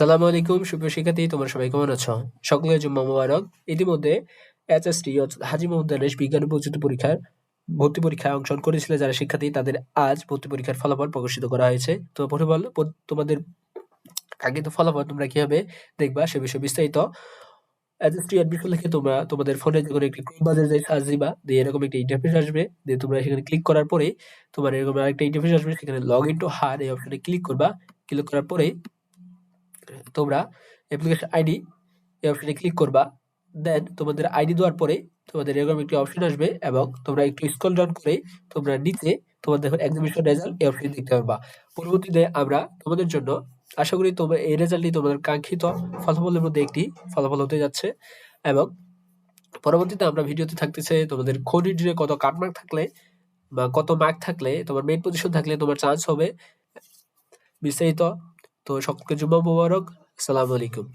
সালামু আলাইকুম সুপ্রিয় শিক্ষার্থী, তোমরা সবাই কেমন আছো? সকলের জুম্মা মোবারক। ইতিমধ্যে এইচএসটি অর্থাৎ হাজী মোহাম্মদ দানেশ বিজ্ঞান ও প্রযুক্তি পরীক্ষার ভর্তি পরীক্ষায় অংশগ্রহণ করেছিল যারা শিক্ষার্থী, তাদের আজ ভর্তি পরীক্ষার ফলাফল প্রকাশিত করা হয়েছে। তো প্রথমে তোমাদের কাঙ্ক্ষিত ফলাফল তোমরা কিভাবে দেখবা সে বিষয়ে বিস্তারিত এইচএসটি অ্যাডমিশন লিখে তোমরা তোমাদের ফোনে যখন একটি ক্রোম ব্রাউজারে যাই সার্চ দিবা, দিয়ে এরকম একটা ইন্টারফেস আসবে, দিয়ে তোমরা সেখানে ক্লিক করার পরে তোমার এরকম আরেকটা ইন্টারফেস আসবে, সেখানে লগ ইন টু হার এই অপশনে ক্লিক করবা। ক্লিক করার পরে তোমরা অ্যাপ্লিকেশন আইডি এই অপশনে ক্লিক করবা। দেন তোমাদের আইডি দেওয়ার পরে তোমাদের এরকম একটি অপশন আসবে এবং তোমরা একটু স্ক্রল ডাউন করে তোমরা নিচে তোমাদের দেখো এক্সামিনেশন রেজাল্ট এই অপশন দেখতে পারবা। পরবর্তীতে আমরা তোমাদের জন্য আশা করি তোমরা এই রেজাল্টটি তোমাদের কাঙ্ক্ষিত ফলাফলের মধ্যে একটি ফলাফল হতে যাচ্ছে। এবং পরবর্তীতে আমরা ভিডিওতে থাকতেছে তোমাদের খনিজে কত কাটমার্ক থাকলে বা কত মার্ক থাকলে তোমার মেইন পজিশন থাকলে তোমার চান্স হবে বিস্তারিত। তো সকলকে জুম্মা মুবারক। আসসালামু আলাইকুম।